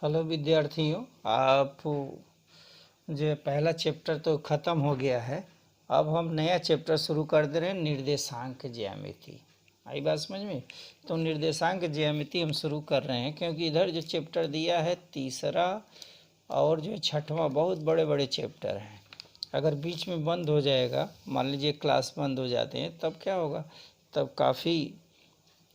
Hello विद्यार्थियों, आप जो पहला चैप्टर तो ख़त्म हो गया है। अब हम नया चैप्टर शुरू कर दे रहे हैं, निर्देशांक ज्यामिति। आई बात समझ में? तो निर्देशांक ज्यामिति हम शुरू कर रहे हैं क्योंकि इधर जो चैप्टर दिया है तीसरा और जो छठवां बहुत बड़े बड़े चैप्टर हैं। अगर बीच में बंद हो जाएगा, मान लीजिए क्लास बंद हो जाते हैं, तब क्या होगा? तब काफ़ी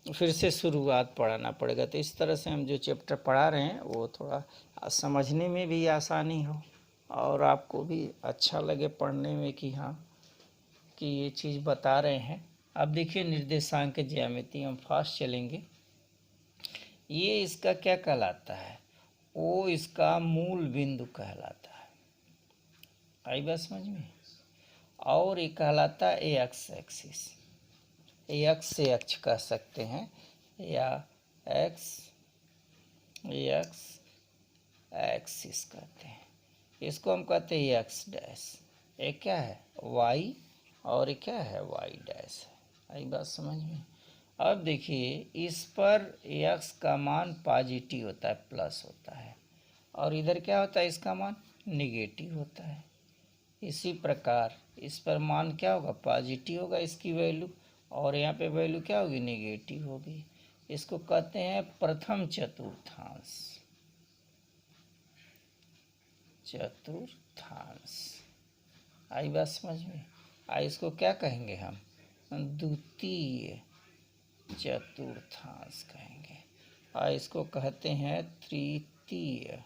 फिर से शुरुआत पढ़ाना पड़ेगा। तो इस तरह से हम जो चैप्टर पढ़ा रहे हैं वो थोड़ा समझने में भी आसानी हो और आपको भी अच्छा लगे पढ़ने में कि हाँ कि ये चीज़ बता रहे हैं। अब देखिए निर्देशांक ज्यामिति हम फास्ट चलेंगे। ये इसका क्या कहलाता है? वो इसका मूल बिंदु कहलाता है। आई बात समझ में? और ये कहलाता है एक्स एक्सिस। एक्स से अक्ष कह सकते हैं या एक्स एक्सिस कहते हैं। इसको हम कहते हैं एक्स डैश। एक क्या है? वाई, और एक क्या है? वाई डैश है। आई बात समझ में? अब देखिए इस पर एक्स का मान पॉजिटिव होता है, प्लस होता है, और इधर क्या होता है? इसका मान निगेटिव होता है। इसी प्रकार इस पर मान क्या होगा? पॉजिटिव होगा इसकी वैल्यू, और यहाँ पे वैल्यू क्या होगी? निगेटिव होगी। इसको कहते हैं प्रथम चतुर्थांश। आई बात समझ में? इसको क्या कहेंगे हम? द्वितीय चतुर्थांश कहेंगे। और इसको कहते हैं तृतीय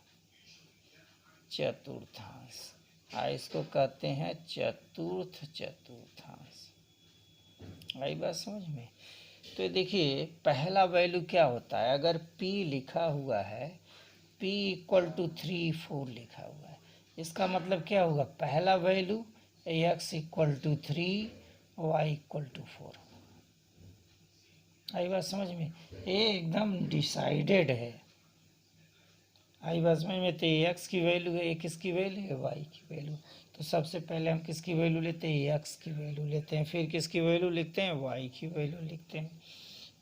चतुर्थांश। इसको कहते हैं चतुर्थ चतुर्थांश। आई बात समझ में? तो देखिए पहला वैल्यू क्या होता है? अगर P लिखा हुआ है, P = 3 4 लिखा हुआ है, इसका मतलब क्या होगा? पहला वैल्यू x = 3 y = 4। आई बात समझ में? ये एकदम डिसाइडेड है। आई बात समझ में? तो एक्स की वैल्यू है, किसकी वैल्यू है? वाई की वैल्यू। तो सबसे पहले हम किसकी वैल्यू लेते हैं? एक्स की वैल्यू लेते हैं, फिर किसकी वैल्यू लिखते हैं? वाई की वैल्यू लिखते हैं।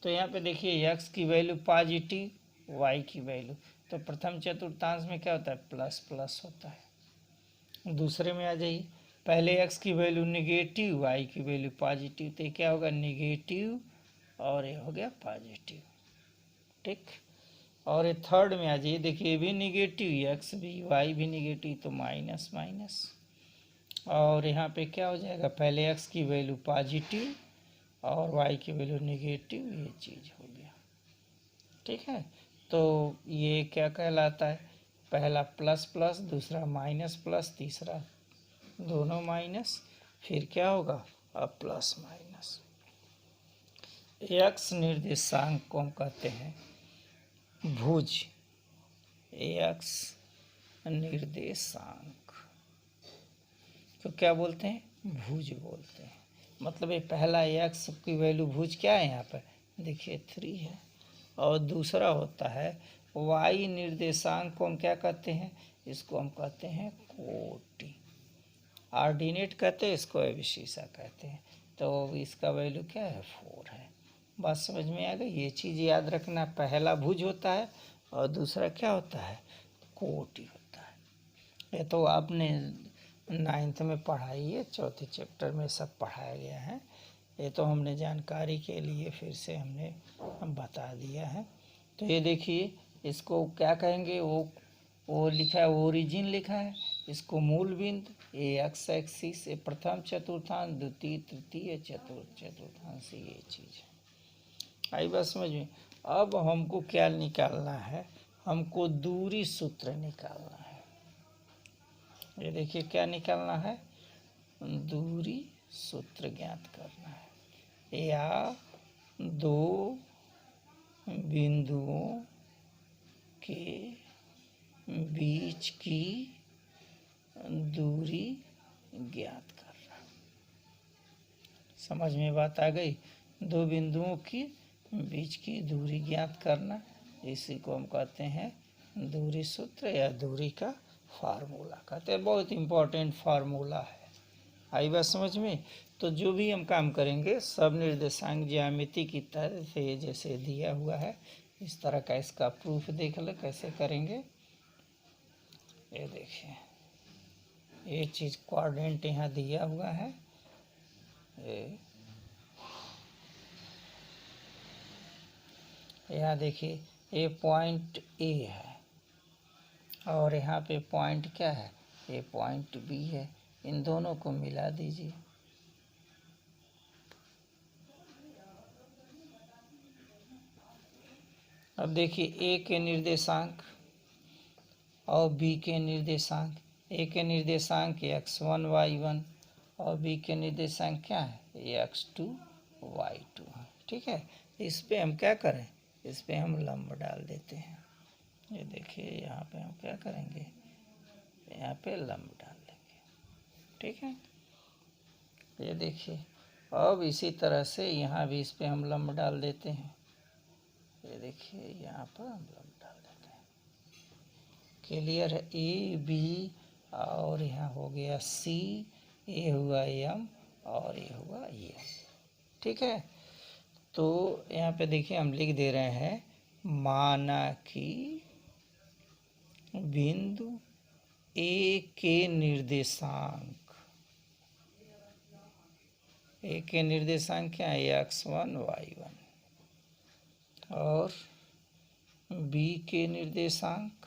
तो यहाँ पे देखिए एक्स की वैल्यू पॉजिटिव, वाई की वैल्यू, तो प्रथम चतुर्थांश में क्या होता है? प्लस प्लस होता है। दूसरे में आ जाइए, पहले एक्स की वैल्यू निगेटिव, वाई की वैल्यू पॉजिटिव, तो क्या होगा? निगेटिव और ये हो गया पॉजिटिव। ठीक। और ये थर्ड में आ जाइए, देखिए ये भी निगेटिव, एक्स भी वाई भी निगेटिव, तो माइनस माइनस। और यहाँ पे क्या हो जाएगा? पहले एक्स की वैल्यू पॉजिटिव और वाई की वैल्यू निगेटिव, ये चीज़ हो गया। ठीक है। तो ये क्या कहलाता है? पहला प्लस प्लस, दूसरा माइनस प्लस, तीसरा दोनों माइनस, फिर क्या होगा? अब प्लस माइनस। एक्स निर्देशांक को हम कहते हैं भुज। एक्स निर्देशांक तो क्या बोलते हैं? भुज बोलते हैं। मतलब ये पहला एक्स की वैल्यू भुज क्या है? यहाँ पर देखिए 3 है। और दूसरा होता है वाई निर्देशांक को हम क्या कहते हैं? इसको हम कहते हैं कोटि। ऑर्डिनेट कहते हैं इसको, एबसिसा कहते हैं। तो इसका वैल्यू क्या है? 4 है। बात समझ में आ गई? ये चीज़ याद रखना, पहला भुज होता है और दूसरा क्या होता है? कोटि होता है। ये तो आपने 9th में पढ़ाई है, चौथे चैप्टर में सब पढ़ाया गया है। ये तो हमने जानकारी के लिए फिर से हमने बता दिया है। तो ये देखिए इसको क्या कहेंगे? वो लिखा है, ओरिजिन लिखा है, इसको मूल बिंदु, ये एक्स एक्सिस, ये प्रथम चतुर्थांश, द्वितीय तृतीय चतुर्थ चतुर्थांश, ये चीज़ है। आई बात समझ में? अब हमको क्या निकालना है? हमको दूरी सूत्र निकालना है। ये देखिए क्या निकालना है? दूरी सूत्र ज्ञात करना है, या दो बिंदुओं के बीच की दूरी ज्ञात करना। समझ में बात आ गई? दो बिंदुओं की बीच की दूरी ज्ञात करना, इसी को हम कहते हैं दूरी सूत्र या दूरी का फार्मूला कहते हैं। बहुत इम्पोर्टेंट फार्मूला है। आई बात समझ में? तो जो भी हम काम करेंगे सब निर्देशांक ज्यामिति की तरह से जैसे दिया हुआ है इस तरह का इसका प्रूफ देख ले कैसे करेंगे। ये देखिए, ये चीज़ कोऑर्डिनेट यहाँ दिया हुआ है। ये यहाँ देखिए, ये पॉइंट ए है और यहाँ पे पॉइंट क्या है, ये पॉइंट बी है। इन दोनों को मिला दीजिए। अब देखिए, ए के निर्देशांक और बी के निर्देशांक। ए के निर्देशांक x1 y1 और बी के निर्देशांक क्या है, x2 y2 है। ठीक है, इस पे हम क्या करें, इस पे हम लंब डाल देते हैं। ये देखिए, यहाँ पे हम क्या करेंगे, यहाँ पे लंब डाल देंगे। ठीक है, ये देखिए, अब इसी तरह से यहाँ भी इस पे हम लंब डाल देते हैं। ये देखिए, यहाँ पर हम लंब डाल देते हैं। क्लियर है, ए बी और यहाँ हो गया सी, ये हुआ एम और ये हुआ एम। ठीक है, तो यहाँ पे देखिए हम लिख दे रहे हैं, माना कि बिंदु ए के निर्देशांक, ए के निर्देशांक क्या है, x1 y1 और बी के निर्देशांक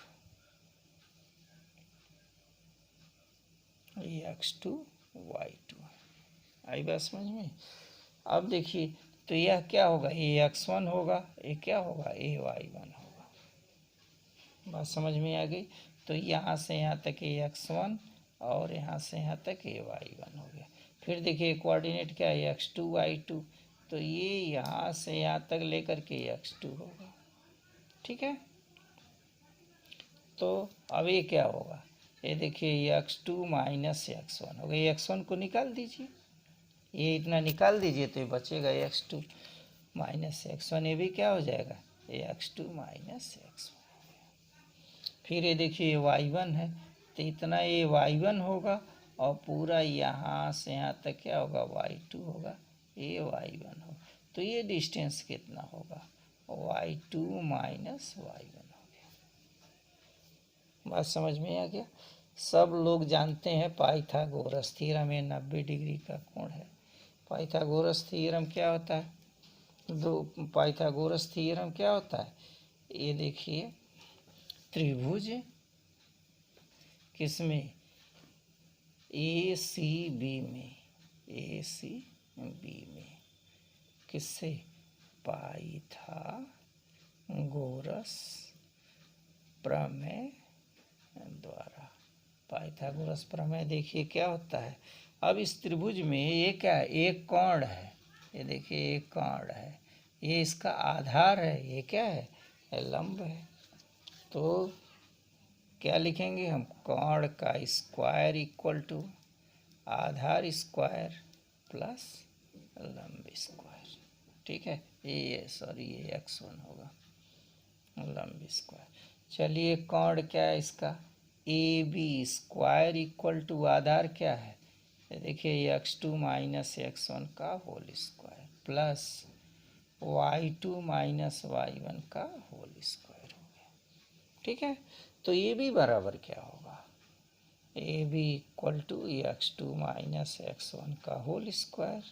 x2 y2। आई बात समझ में। अब देखिए, तो यह क्या होगा, ये x1 होगा, ये क्या होगा, ये y1 होगा। बात समझ में आ गई। तो यहाँ से यहाँ तक ये x1 और यहाँ से यहाँ तक ये y1 हो गया। फिर देखिए कोऑर्डिनेट क्या है, x2 y2, तो ये यहाँ से यहाँ तक लेकर के x2 होगा। ठीक है, तो अब ये क्या होगा, ये देखिए, ये x2 माइनस x1 होगा। ये x1 को निकाल दीजिए, ये इतना निकाल दीजिए तो ये बचेगा x2 माइनस x1। ये भी क्या हो जाएगा, ये x2 माइनस x1। फिर ये देखिए, ये y1 है, तो इतना ये y1 होगा और पूरा यहाँ से यहाँ तक क्या होगा, y2 होगा, ये y1 होगा। तो ये डिस्टेंस कितना होगा, y2 माइनस y1 हो गया। बात समझ में आ गया। सब लोग जानते हैं पाइथागोरस थ्योरम में 90 डिग्री का कोण है। पाइथागोरस थ्योरम क्या होता है, पाइथागोरस थ्योरम क्या होता है, ये देखिए, त्रिभुज किसमें, ए सी बी में, ए सी बी में किससे, पाइथागोरस प्रमेय द्वारा। पाइथागोरस प्रमेय देखिए क्या होता है। अब इस त्रिभुज में ये क्या है, एक कोण है, ये देखिए एक कोण है, ये इसका आधार है, ये क्या है, लंब है। तो क्या लिखेंगे हम, कोण का स्क्वायर इक्वल टू आधार स्क्वायर प्लस लंब स्क्वायर। ठीक है, ये सॉरी ये x1 होगा, लंब स्क्वायर। चलिए, कोण क्या है इसका, A B square equal to आधार क्या है, देखिए ये x2 माइनस x1 का whole square plus y2 minus y1 का होल स्क्वायर हो गया। ठीक है, तो ये भी बराबर क्या होगा, A B equal to x2 minus x1 का whole square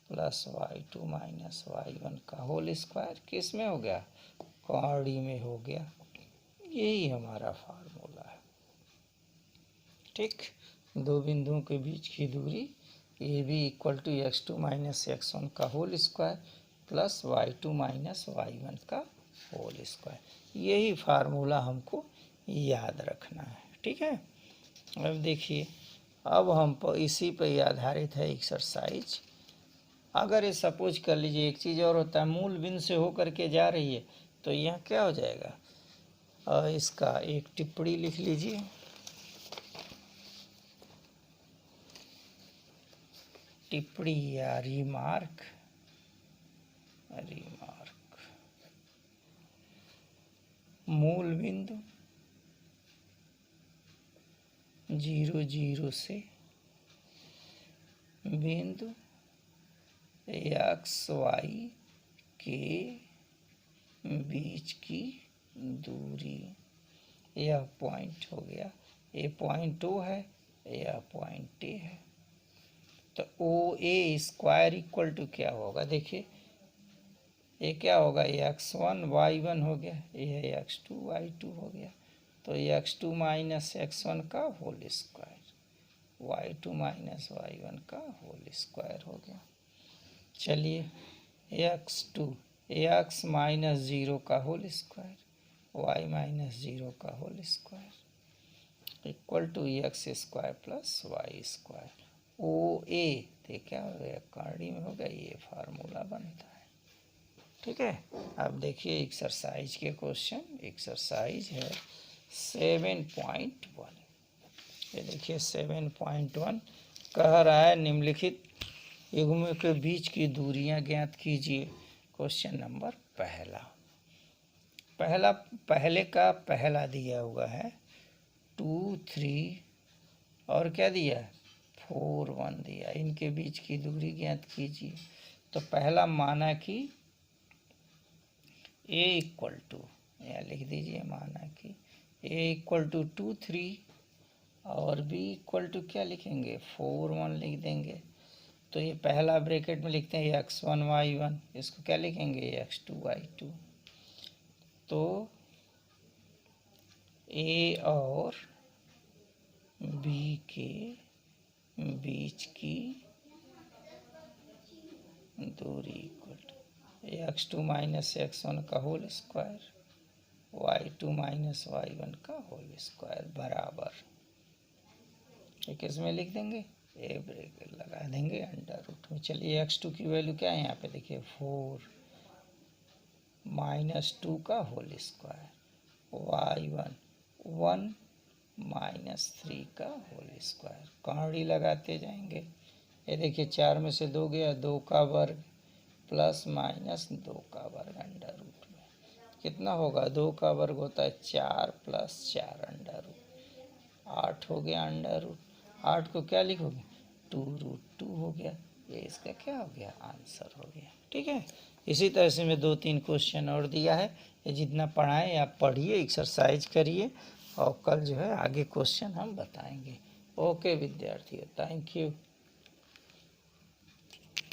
plus y2 minus y1 का होल स्क्वायर। किस में हो गया, कौड़ी में हो गया। यही हमारा फार्मूला है। ठीक, दो बिंदुओं के बीच की दूरी A B equal to x2 minus x1 का whole square plus y2 minus y1 का होल स्क्वायर। यही फार्मूला हमको याद रखना है। ठीक है, अब देखिए, अब हम इसी पर आधारित है एक्सरसाइज। अगर ये सपोज कर लीजिए, एक चीज़ और होता है, मूल बिंदु से होकर के जा रही है, तो यहाँ क्या हो जाएगा, इसका एक टिप्पणी लिख लीजिए। टिप्पणी या रिमार्क, मूल बिंदु 0 0 से बिंदु एक्स वाई के बीच की दूरी यह पॉइंट हो गया, ये पॉइंट ओ है, यह पॉइंट ए है। तो ओ ए स्क्वायर इक्वल टू क्या होगा, देखिए ये क्या होगा, x1 y1 हो गया, ये x2 y2 हो गया। तो x2 माइनस x1 का whole square, y2 minus y1 का होल स्क्वायर हो गया। चलिए x2 x माइनस 0 का होल स्क्वायर, y माइनस 0 का whole square equal to x square plus y square. O A तो क्या हो गया, कार्डी में हो गया, ये फार्मूला बनता है। ठीक है, अब देखिए एक्सरसाइज के क्वेश्चन। एक्सरसाइज है 7.1। ये देखिए 7.1 कह रहा है निम्नलिखित युग्मों के बीच की दूरियां ज्ञात कीजिए। क्वेश्चन नंबर पहले का पहला दिया हुआ है 2 3 और क्या दिया है 4 1 दिया, इनके बीच की दूरी ज्ञात कीजिए। तो पहला माना कि a इक्वल टू, या लिख दीजिए माना कि a इक्वल टू 2 3 और b इक्वल टू क्या लिखेंगे 4 1 लिख देंगे। तो ये पहला ब्रैकेट में लिखते हैं x1 y1, इसको क्या लिखेंगे x2 y2। तो a और b के बीच की दूरी equal to x2 minus x1 का whole square, y2 minus y1 का होल स्क्वायर बराबर, एक इसमें लिख देंगे, ए ब्रैकेट लगा देंगे अंडर रूट में। चलिए x2 की वैल्यू क्या है यहाँ पे देखिए 4 माइनस 2 का होल स्क्वायर, y1 1 माइनस 3 का होल स्क्वायर, कौड़ी लगाते जाएंगे। ये देखिए 4 में से 2 गया, 2 का वर्ग प्लस माइनस 2 का वर्ग अंडर रूट में कितना होगा, 2 का वर्ग होता है 4 प्लस 4 अंडर रूट 8 हो गया अंडर रूट। 8 को क्या लिखोगे 2√2 हो गया। ये इसका क्या हो गया आंसर हो गया। ठीक है, इसी तरह से मैं 2-3 क्वेश्चन और दिया है, ये जितना पढ़ाएं आप पढ़िए, एक्सरसाइज करिए और कल जो है आगे क्वेश्चन हम बताएंगे। ओके विद्यार्थियों, थैंक यू।